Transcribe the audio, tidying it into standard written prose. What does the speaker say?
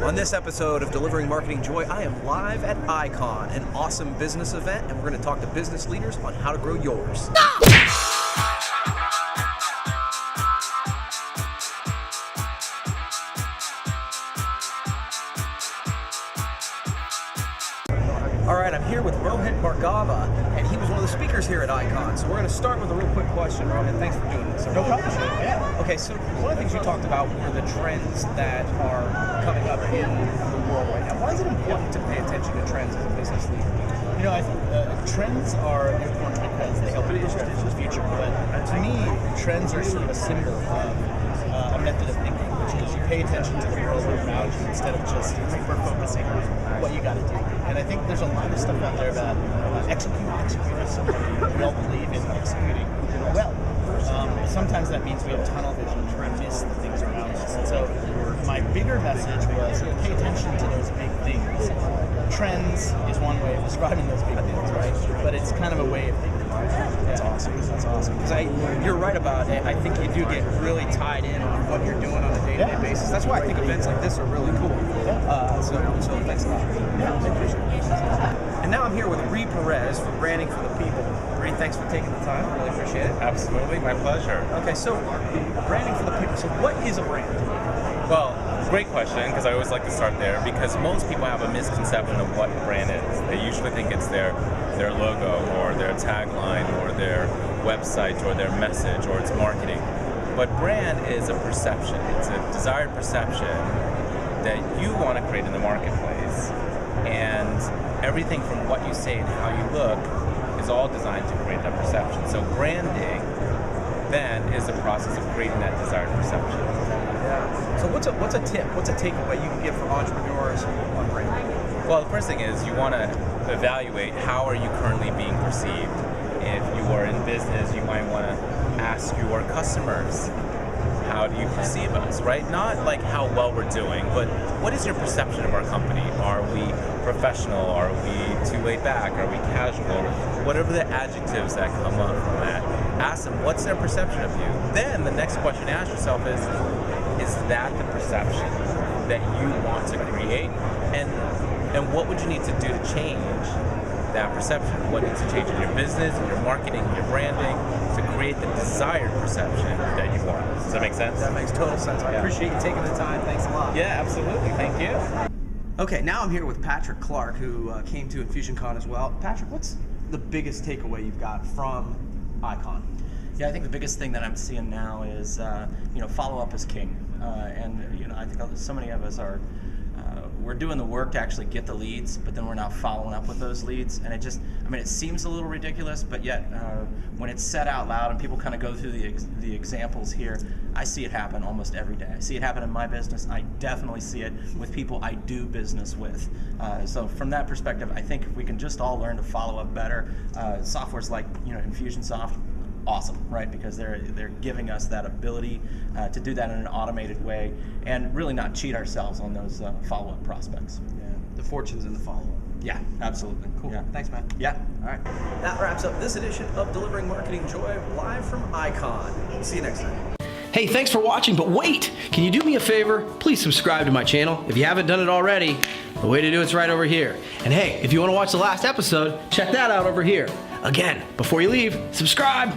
On this episode of Delivering Marketing Joy, I am live at Icon, an awesome business event, and we're going to talk to business leaders on how to grow yours. All right, I'm here with Rohit Bhargava, and he was one of the speakers here at Icon. So we're going to start with a real quick question, Rohit. Thanks for doing this. No problem. Yeah. Okay, so one of the things you talked about were the trends that are coming up in the world right now. Why is it important to pay attention to trends as a business leader? You know, I think trends are important because they help you predict the future. But to me, trends are sort of a symbol of a method of thinking, which is you pay attention to the world around you instead of just hyper-focusing on what you got to do. And I think there's a lot of stuff out there about executing. We all believe in executing well. Sometimes that means we have tunnel vision and miss the things around us. And so my bigger message was pay attention to those big things. Trends is one way of describing those big things, right? But it's kind of a way of thinking. That's awesome. That's awesome. Because you're right about it. I think you do get really tied in on what you're doing on a day-to-day basis. That's why I think events like this are really cool. So thanks a lot. Yeah, I appreciate it. And now I'm here with Rene Perez from Branding for the People. Rene, thanks for taking the time. I really appreciate it. Absolutely, my pleasure. Okay, so Branding for the People. So what is a brand? Well, great question, because I always like to start there, because most people have a misconception of what a brand is. They usually think it's their logo or their tagline or their website or their message or its marketing. But brand is a perception. It's a desired perception that you want to create in the marketplace. And everything from what you say and how you look is all designed to create that perception. So branding then is the process of creating that desired perception. Yeah. So what's a tip? What's a takeaway you can give for entrepreneurs on branding? Well, the first thing is you want to evaluate how are you currently being perceived. If you are in business, you might want to ask your customers, how do you perceive us, right? Not like how well we're doing, but what is your perception of our company? Are we professional? Are we too laid back? Are we casual? Whatever the adjectives that come up from that, ask them what's their perception of you. Then the next question to ask yourself is that the perception that you want to create? And what would you need to do to change that perception? What needs to change in your business, in your marketing, in your branding, to create the desired perception that you want? Does that make sense? That makes total sense. I appreciate you taking the time. Thanks a lot. Yeah, absolutely. Thank you. Okay, now I'm here with Clarke, who came to Infusioncon as well. Patrick, what's the biggest takeaway you've got from Icon? Yeah, I think the biggest thing that I'm seeing now is, follow-up is king. I think so many of us are, we're doing the work to actually get the leads, but then we're not following up with those leads. And it seems a little ridiculous, but yet when it's said out loud and people kind of go through the examples here, I see it happen almost every day. I see it happen in my business. I definitely see it with people I do business with. So from that perspective, I think if we can just all learn to follow up better, softwares like Infusionsoft, awesome, right? Because they're giving us that ability to do that in an automated way and really not cheat ourselves on those follow-up prospects. Yeah, the fortune's in the follow-up. Yeah, absolutely. Cool. Yeah. Thanks, man. Yeah. All right. That wraps up this edition of Delivering Marketing Joy live from Icon. See you next time. Hey, thanks for watching, but wait! Can you do me a favor? Please subscribe to my channel if you haven't done it already. The way to do it's right over here. And hey, if you want to watch the last episode, check that out over here. Again, before you leave, subscribe!